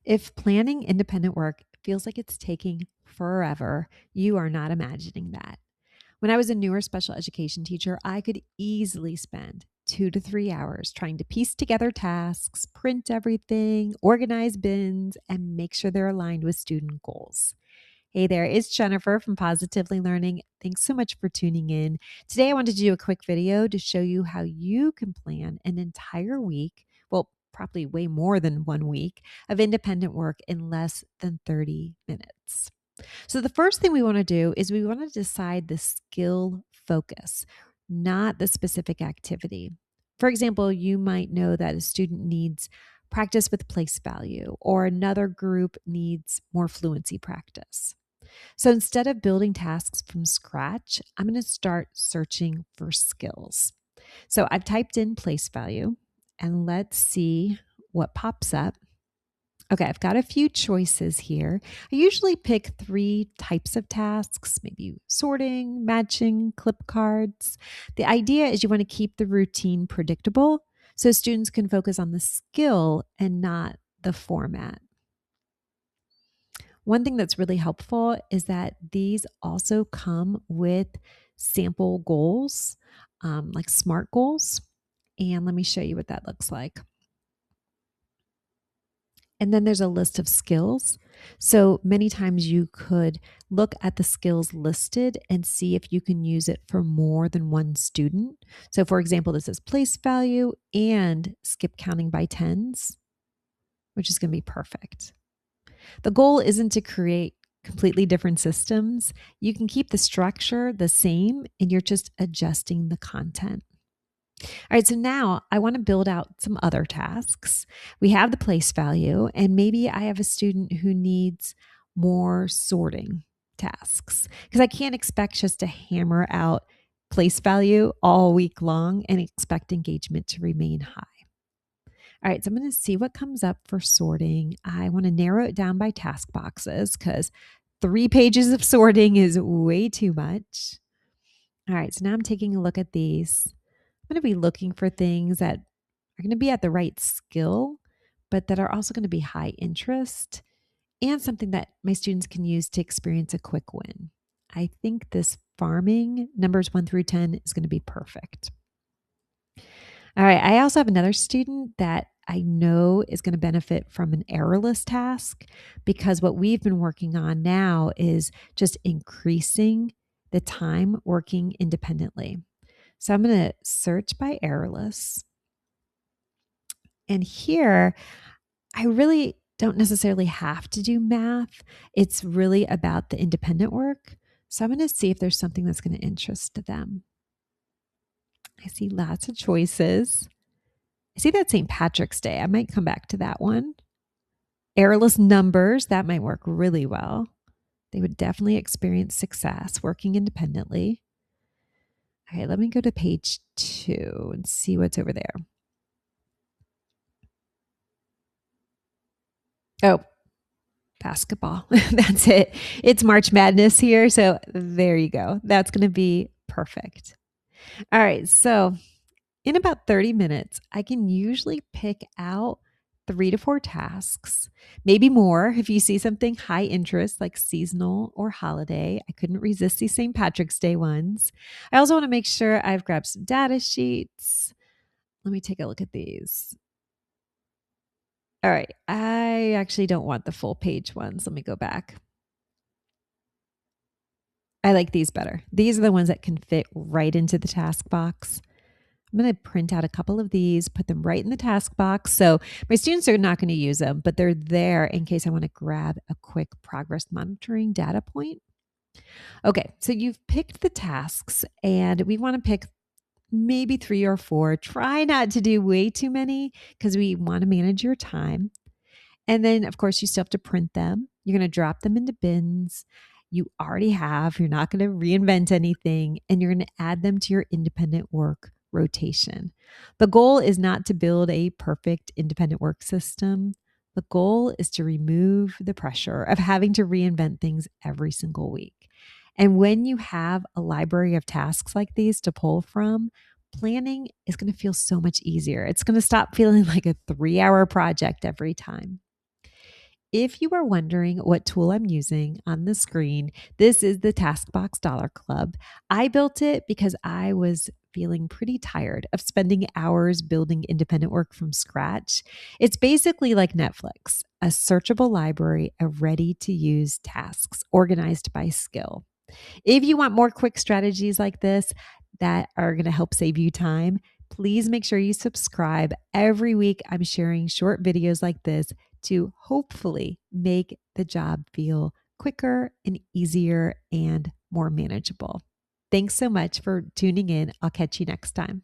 If planning independent work feels like it's taking forever, you are not imagining that. When I was a newer special education teacher, I could easily spend 2 to 3 hours trying to piece together tasks, print everything, organize bins, and make sure they're aligned with student goals. Hey there, it's Jennifer from Positively Learning. Thanks so much for tuning in. Today, I wanted to do a quick video to show you how you can plan an entire week, well, probably way more than 1 week, of independent work in less than 30 minutes. So, the first thing we want to do is we want to decide the skill focus, not the specific activity. For example, you might know that a student needs practice with place value, or another group needs more fluency practice. So instead of building tasks from scratch, I'm going to start searching for skills. So I've typed in place value and let's see what pops up. Okay, I've got a few choices here. I usually pick 3 types of tasks, maybe sorting, matching, clip cards. The idea is you want to keep the routine predictable so students can focus on the skill and not the format. One thing that's really helpful is that these also come with sample goals, like SMART goals. And let me show you what that looks like. And then there's a list of skills. So many times you could look at the skills listed and see if you can use it for more than one student. So for example, this is place value and skip counting by tens, which is going to be perfect. The goal isn't to create completely different systems. You can keep the structure the same and you're just adjusting the content. All right, so now I want to build out some other tasks. We have the place value, and maybe I have a student who needs more sorting tasks because I can't expect just to hammer out place value all week long and expect engagement to remain high. All right, so I'm going to see what comes up for sorting. I want to narrow it down by task boxes because 3 pages of sorting is way too much. All right, so now I'm taking a look at these. I'm going to be looking for things that are going to be at the right skill, but that are also going to be high interest and something that my students can use to experience a quick win. I think this farming, numbers 1 through 10, is going to be perfect. All right, I also have another student that I know is going to benefit from an errorless task because what we've been working on now is just increasing the time working independently. So I'm going to search by errorless. And here, I really don't necessarily have to do math. It's really about the independent work. So I'm going to see if there's something that's going to interest them. I see lots of choices. I see that St. Patrick's Day. I might come back to that one. Errorless numbers, that might work really well. They would definitely experience success working independently. Okay, let me go to page 2 and see what's over there. Oh, basketball. That's it. It's March Madness here. So there you go. That's going to be perfect. All right. So in about 30 minutes, I can usually pick out 3 to 4 tasks, maybe more if you see something high interest like seasonal or holiday. I couldn't resist these St. Patrick's Day ones. I also want to make sure I've grabbed some data sheets. Let me take a look at these. All right. I actually don't want the full page ones. Let me go back. I like these better. These are the ones that can fit right into the task box. I'm going to print out a couple of these, put them right in the task box. So my students are not going to use them, but they're there in case I want to grab a quick progress monitoring data point. Okay, so you've picked the tasks and we want to pick maybe 3 or 4. Try not to do way too many because we want to manage your time. And then, of course, you still have to print them. You're going to drop them into bins. You already have. You're not going to reinvent anything. And you're going to add them to your independent work rotation. The goal is not to build a perfect independent work system. The goal is to remove the pressure of having to reinvent things every single week. And when you have a library of tasks like these to pull from, planning is going to feel so much easier. It's going to stop feeling like a 3-hour project every time. If you are wondering what tool I'm using on the screen, this is the Taskbox Dollar Club. I built it because I was feeling pretty tired of spending hours building independent work from scratch. It's basically like Netflix, a searchable library of ready to use tasks organized by skill. If you want more quick strategies like this that are going to help save you time, please make sure you subscribe. Every week, I'm sharing short videos like this to hopefully make the job feel quicker and easier and more manageable. Thanks so much for tuning in. I'll catch you next time.